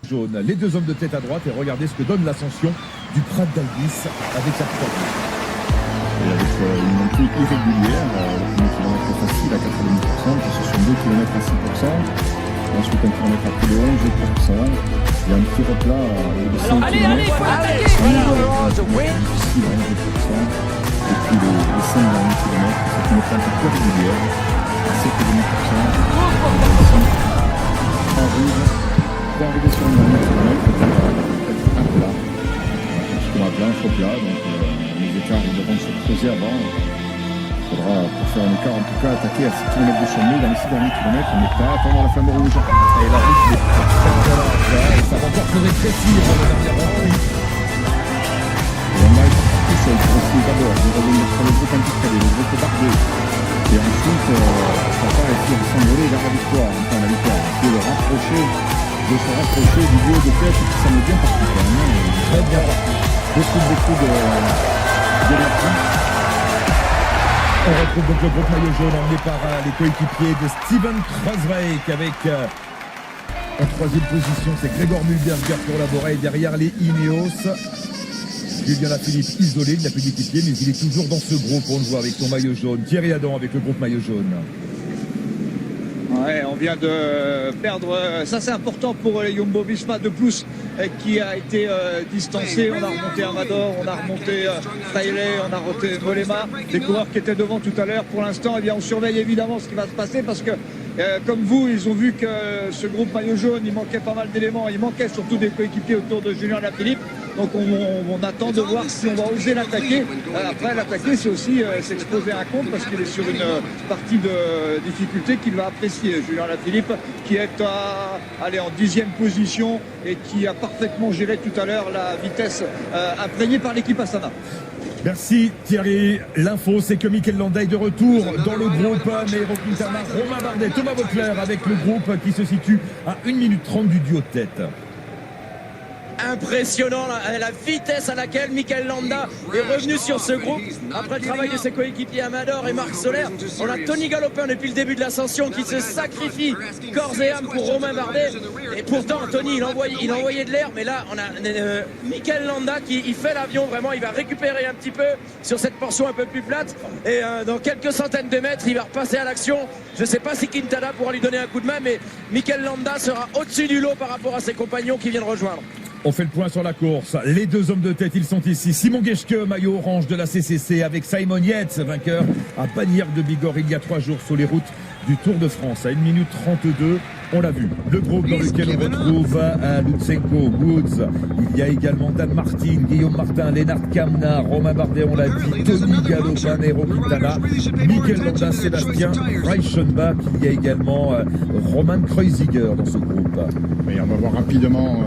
jaune. Les deux hommes de tête à droite et regardez ce que donne l'ascension du Prat d'Albis avec sa croix. Et avec une montée irrégulière, le premier kilomètre facile à 90%, puis ce sont 2 km à 6%, ensuite un kilomètre à plus de 11%, il y a un petit replat de 5 km, difficile à 11%, et puis les 5 derniers kilomètres, c'est une montée un peu plus régulière, à 7,5%, en rouge, pour arriver sur le dernier kilomètre, un plat, ce qu'on appelle un faux plat, donc les écarts ils devront se creuser avant. Il faudra, pour faire un écart, en tout cas, attaquer à 6 km de sommet. Dans les 6 derniers kilomètres, on n'est pas à attendre la flamme rouge. Et la route est très ça va encore se rétrécir dans le dernier rang. Et on va être parti sur le profil d'abord. On va revenir sur le groupe Antistrelé, le groupe Bardet. Et ensuite, ça va essayer de s'envoler vers la victoire, enfin la victoire. Essayer de se rapprocher du duo de tête qui semble bien parti quand même. Très bien. Beaucoup d'énergie. On retrouve donc le groupe maillot jaune emmené par les coéquipiers de Steven Kruijswijk avec en troisième position c'est Gregor Mulberger pour la et derrière les Ineos. Julien Lafilippe isolé, il n'a plus d'équipier mais il est toujours dans ce groupe, on le voit avec son maillot jaune. Thierry Adam avec le groupe maillot jaune. Ouais, on vient de perdre, ça c'est important pour les Jumbo Visma de plus qui a été distancé. On a remonté Amador, on a remonté Fraile, on a remonté Mollema, des coureurs qui étaient devant tout à l'heure. Pour l'instant, eh bien, on surveille évidemment ce qui va se passer parce que comme vous, ils ont vu que ce groupe maillot jaune, il manquait pas mal d'éléments, il manquait surtout des coéquipiers autour de Julien Lafilippe. Donc on attend de voir si on va oser l'attaquer. Après l'attaquer, c'est aussi s'exposer à un compte parce qu'il est sur une partie de difficulté qu'il va apprécier. Julien Lafilippe qui est en 10e position et qui a parfaitement géré tout à l'heure la vitesse imprégnée par l'équipe Astana. Merci Thierry. L'info c'est que Mikel Landa est de retour dans le groupe Nairo Quintana, Romain Bardet, Thomas Voeckler avec le groupe qui se situe à 1 minute 30 du duo de tête. Impressionnant la vitesse à laquelle Mikel Landa est revenu sur ce groupe après le travail de ses coéquipiers Amador et Marc Soler. On a Tony Galopin depuis le début de l'ascension qui se sacrifie corps et âme pour Romain Bardet et pourtant Tony il envoyait de l'air, mais là on a Mikel Landa qui fait l'avion vraiment, il va récupérer un petit peu sur cette portion un peu plus plate et dans quelques centaines de mètres il va repasser à l'action. Je ne sais pas si Quintana pourra lui donner un coup de main, mais Mikel Landa sera au-dessus du lot par rapport à ses compagnons qui viennent rejoindre. On fait le point sur la course. Les deux hommes de tête, ils sont ici. Simon Geschke, maillot orange de la CCC, avec Simon Yates, vainqueur à Bagnères de Bigorre il y a 3 jours sur les routes du Tour de France. À 1 minute 32, on l'a vu. Le groupe dans lequel on retrouve Lutsenko, Woods. Il y a également Dan Martin, Guillaume Martin, Lennart Kamna, Romain Bardet, on l'a dit, Tony Galopin, Nairo Quintana, Mikel Landa, Sébastien Reichenbach. Il y a également Roman Kreuziger dans ce groupe. Mais on va voir rapidement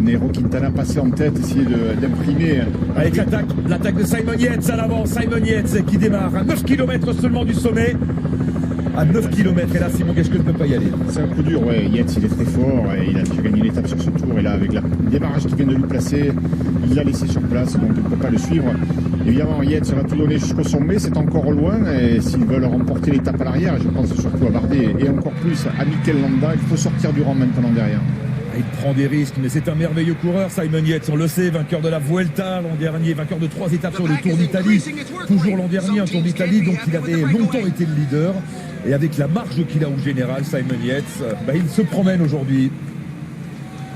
Nairo Quintana passer en tête, essayer d'imprimer. Avec l'attaque de Simon Yates à l'avant. Simon Yates qui démarre à 9 km seulement du sommet. À 9 km, et là Simon Geschke ne peut pas y aller. C'est un coup dur, ouais. Yates il est très fort et il a déjà gagné une étape sur ce tour et là avec le démarrage qui vient de lui placer, il l'a laissé sur place donc il ne peut pas le suivre. Évidemment Yates va tout donner jusqu'au sommet, c'est encore loin et s'ils veulent remporter l'étape à l'arrière, je pense surtout à Bardet et encore plus à Mikel Landa, il faut sortir du rang maintenant derrière. Il prend des risques, mais c'est un merveilleux coureur, Simon Yates, on le sait, vainqueur de la Vuelta l'an dernier, vainqueur de 3 étapes sur le Tour d'Italie. Toujours l'an dernier, un Tour d'Italie, donc il avait longtemps été le leader. Et avec la marge qu'il a au général, Simon Yates, il se promène aujourd'hui.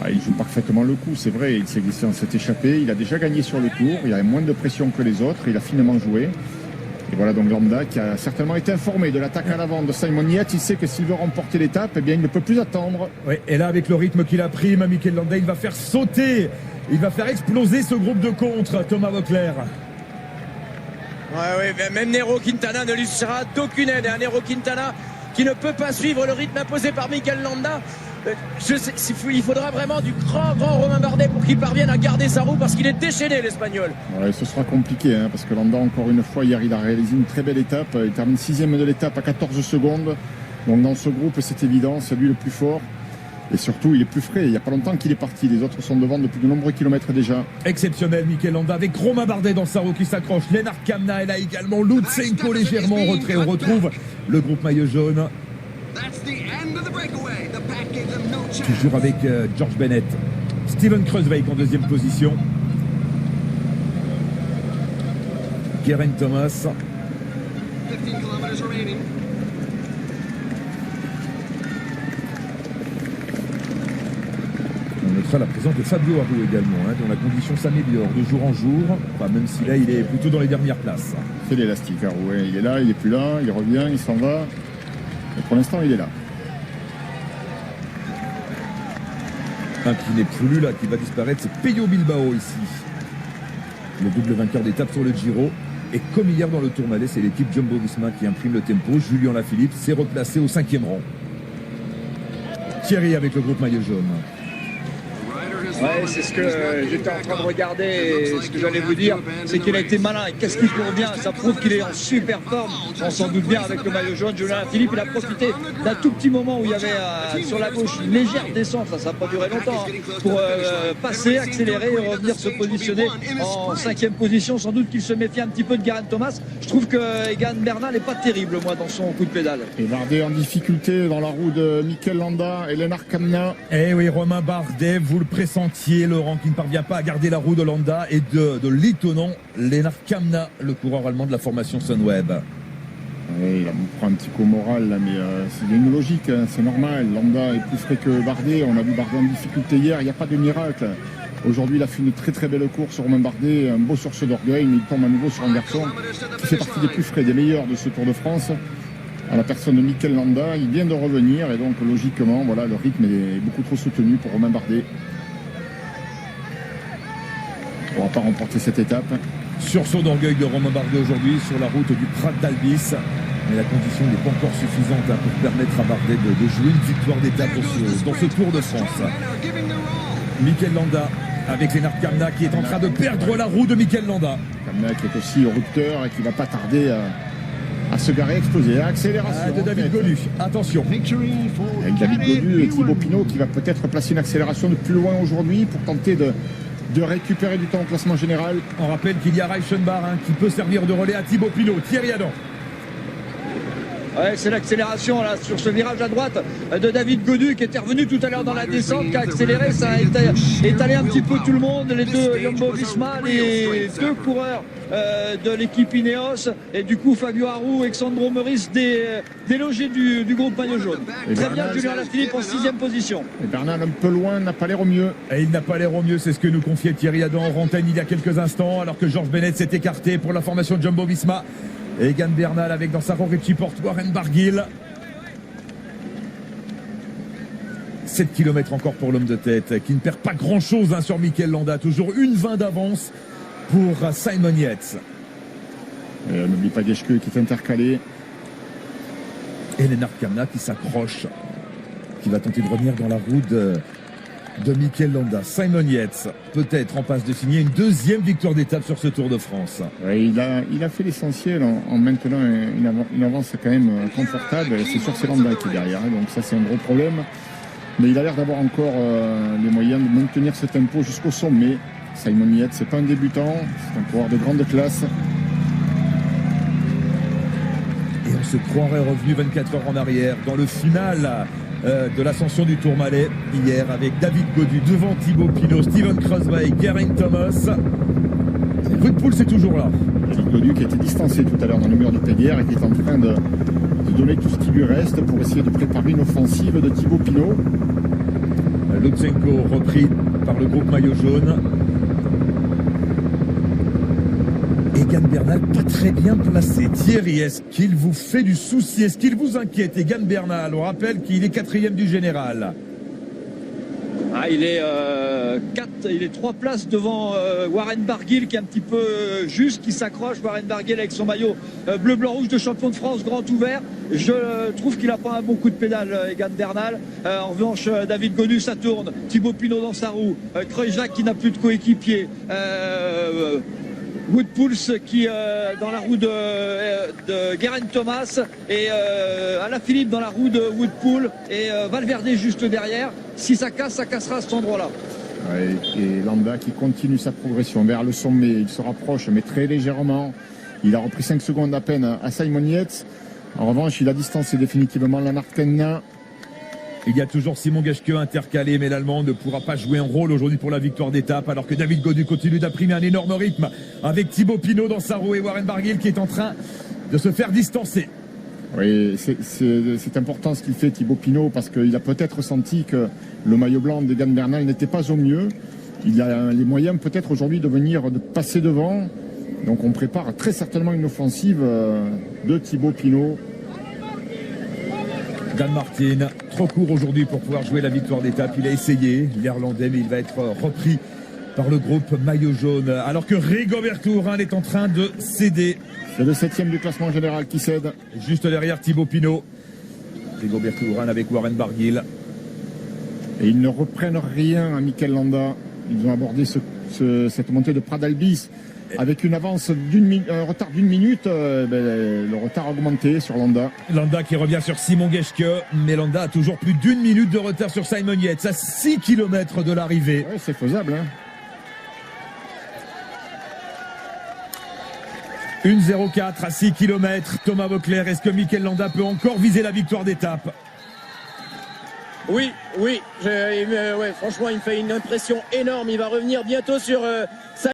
Il joue parfaitement le coup, c'est vrai, il s'est glissé dans cette échappée, il a déjà gagné sur le Tour, il a moins de pression que les autres, il a finement joué. Et voilà donc Landa qui a certainement été informé de l'attaque à l'avant de Simon Yates. Il sait que s'il veut remporter l'étape, eh bien il ne peut plus attendre. Oui, et là avec le rythme qu'il a pris, Mikel Landa, il va faire sauter, il va faire exploser ce groupe de contre, Thomas Voeckler. Ouais, même Nairo Quintana ne lui sera d'aucune aide. Nairo Quintana qui ne peut pas suivre le rythme imposé par Mikel Landa. Il faudra vraiment du grand Romain Bardet pour qu'il parvienne à garder sa roue parce qu'il est déchaîné l'Espagnol. Ouais, ce sera compliqué parce que Landa encore une fois hier il a réalisé une très belle étape. Il termine 6e de l'étape à 14 secondes. Donc dans ce groupe c'est évident, c'est lui le plus fort. Et surtout, il est plus frais. Il n'y a pas longtemps qu'il est parti. Les autres sont devant depuis de nombreux kilomètres déjà. Exceptionnel, Mikel Landa, avec Romain Bardet dans sa roue qui s'accroche. Lennart Kamna est là également. Lutsenko légèrement en retrait. On retrouve le groupe maillot jaune. Toujours avec George Bennett. Steven Kreuzweig en deuxième position. Geraint Thomas. On notera la présence de Fabio Aru également, dont la condition s'améliore de jour en jour. Enfin, même si là, il est plutôt dans les dernières places. C'est l'élastique, Aru. Il est là, il est plus là, il revient, il s'en va. Et pour l'instant, il est là. Un qui n'est plus là, qui va disparaître, c'est Pello Bilbao ici. Le double vainqueur d'étape sur le Giro. Et comme hier dans le Tourmalet, c'est l'équipe Jumbo-Visma qui imprime le tempo. Julien Lafilippe s'est replacé au 5e rang. Thierry avec le groupe maillot jaune. Ouais, c'est ce que j'étais en train de regarder et ce que j'allais vous dire, c'est qu'il a été malin. Et qu'est-ce qu'il court bien, ça prouve qu'il est en super forme. On s'en doute bien avec le maillot jaune. Julien Philippe, il a profité d'un tout petit moment où il y avait sur la gauche une légère descente, ça n'a pas duré longtemps, pour passer, accélérer et revenir se positionner en 5e position. Sans doute qu'il se méfie un petit peu de Geraint Thomas. Je trouve que Egan Bernal n'est pas terrible, moi, dans son coup de pédale. Et Bardet en difficulté dans la roue de Mikel Landa et Lennart Kamna. Eh oui, Romain Bardet, vous le pressentiez, Laurent, qui ne parvient pas à garder la roue de Landa et de l'étonnant Lennart Kamna, le coureur allemand de la formation Sunweb. Oui, il prend un petit coup moral là, mais c'est une logique, c'est normal. Landa est plus frais que Bardet. On a vu Bardet en difficulté hier, il n'y a pas de miracle. Aujourd'hui, il a fait une très très belle course sur Romain Bardet, un beau sursaut d'orgueil, mais il tombe à nouveau sur un garçon qui fait partie des plus frais, des meilleurs de ce Tour de France. À la personne de Mikel Landa, il vient de revenir et donc logiquement, voilà, le rythme est beaucoup trop soutenu pour Romain Bardet. On ne pourra pas remporter cette étape. Sursaut d'orgueil de Romain Bardet aujourd'hui sur la route du Prat d'Albis. Mais la condition n'est pas encore suffisante pour permettre à Bardet de jouer une victoire d'étape dans ce Tour de France. Mikel Landa avec Lennart Kamna qui est en train de perdre la roue de Mikel Landa. Kamna qui est aussi au rupteur et qui ne va pas tarder à se garer, exploser. Accélération de David Gaudu. Attention. Avec David Gaudu et Thibaut Pinot qui va peut-être placer une accélération de plus loin aujourd'hui pour tenter de récupérer du temps au classement général. On rappelle qu'il y a Reichenbach qui peut servir de relais à Thibaut Pinot. Thierry Adam. Ouais, c'est l'accélération là sur ce virage à droite de David Gaudu qui était revenu tout à l'heure dans la descente, qui a accéléré, ça a étalé un petit peu tout le monde, les deux Jumbo-Visma, les deux coureurs de l'équipe Ineos, et du coup Fabio Aru, Alexandro Meurice délogés du groupe maillot jaune. Et très Bernal, bien, Julien Lafilippe en 6e position. Et Bernal un peu loin, n'a pas l'air au mieux. Et il n'a pas l'air au mieux, c'est ce que nous confiait Thierry Adam en Rantaine il y a quelques instants, alors que George Bennett s'est écarté pour la formation Jumbo-Visma. Egan Bernal avec dans sa Rorecci Porte Warren Barguil. 7 km encore pour l'homme de tête qui ne perd pas grand chose sur Mikel Landa. Toujours 1,20 d'avance pour Simon Yates. N'oublie pas Geschke qui est intercalé. Et Lennart Kamna qui s'accroche, qui va tenter de revenir dans la roue de Mikel Landa. Simon Yates peut-être en passe de signer une deuxième victoire d'étape sur ce Tour de France. Oui, il a fait l'essentiel en maintenant une avance quand même confortable. C'est sûr que c'est Landa qui est derrière, donc ça c'est un gros problème. Mais il a l'air d'avoir encore les moyens de maintenir ce tempo jusqu'au sommet. Simon Yates, c'est pas un débutant, c'est un coureur de grande classe. Et on se croirait revenu 24 heures en arrière dans le final de l'ascension du Tourmalet hier avec David Gaudu devant Thibaut Pinot, Steven Kreuzweig, Geraint Thomas. Wout Poels c'est toujours là. David Gaudu qui a été distancé tout à l'heure dans le mur du Péguerre et qui est en train de donner tout ce qui lui reste pour essayer de préparer une offensive de Thibaut Pinot. Lutsenko repris par le groupe maillot jaune. Egan Bernal pas très bien placé. Thierry, est-ce qu'il vous fait du souci? Est-ce qu'il vous inquiète? Egan Bernal, on rappelle qu'il est 4e du général. Il est 3 places devant Warren Barguil qui est un petit peu juste, qui s'accroche. Warren Barguil avec son maillot bleu, blanc, rouge de champion de France grand ouvert. Je trouve qu'il n'a pas un bon coup de pédale, Egan Bernal. En revanche, David Gaudu, ça tourne. Thibaut Pinot dans sa roue. Kreuzweig qui n'a plus de coéquipier. Wout Poels qui dans la roue de Geraint Thomas et Alaphilippe dans la roue de Wout Poels et Valverde juste derrière. Si ça casse, ça cassera à cet endroit-là. Ouais, et Landa qui continue sa progression vers le sommet. Il se rapproche, mais très légèrement. Il a repris 5 secondes à peine à Simon Yates. En revanche, il a distancé définitivement Lennart Kamna. Il y a toujours Simon Geschke intercalé, mais l'Allemand ne pourra pas jouer un rôle aujourd'hui pour la victoire d'étape, alors que David Gaudu continue d'imprimer un énorme rythme avec Thibaut Pinot dans sa roue et Warren Barguil qui est en train de se faire distancer. Oui, c'est important ce qu'il fait Thibaut Pinot, parce qu'il a peut-être senti que le maillot blanc d'Egan Bernal n'était pas au mieux. Il a les moyens peut-être aujourd'hui de passer devant. Donc on prépare très certainement une offensive de Thibaut Pinot. Dan Martin, trop court aujourd'hui pour pouvoir jouer la victoire d'étape. Il a essayé, l'Irlandais, mais il va être repris par le groupe maillot jaune. Alors que Rigoberto Urán est en train de céder. C'est le 7e du classement général qui cède. Juste derrière Thibaut Pinot. Rigoberto Urán avec Warren Barguil. Et ils ne reprennent rien à Mikel Landa. Ils ont abordé cette montée de Pradalbis avec une avance un retard d'une minute. Le retard a augmenté sur Landa. Landa qui revient sur Simon Geschke, mais Landa a toujours plus d'une minute de retard sur Simon Yates à 6 km de l'arrivée. Ouais, c'est faisable, hein. 1,04 à 6 km. Thomas Voeckler, est-ce que Mikel Landa peut encore viser la victoire d'étape? Oui, franchement, il me fait une impression énorme. Il va revenir bientôt sur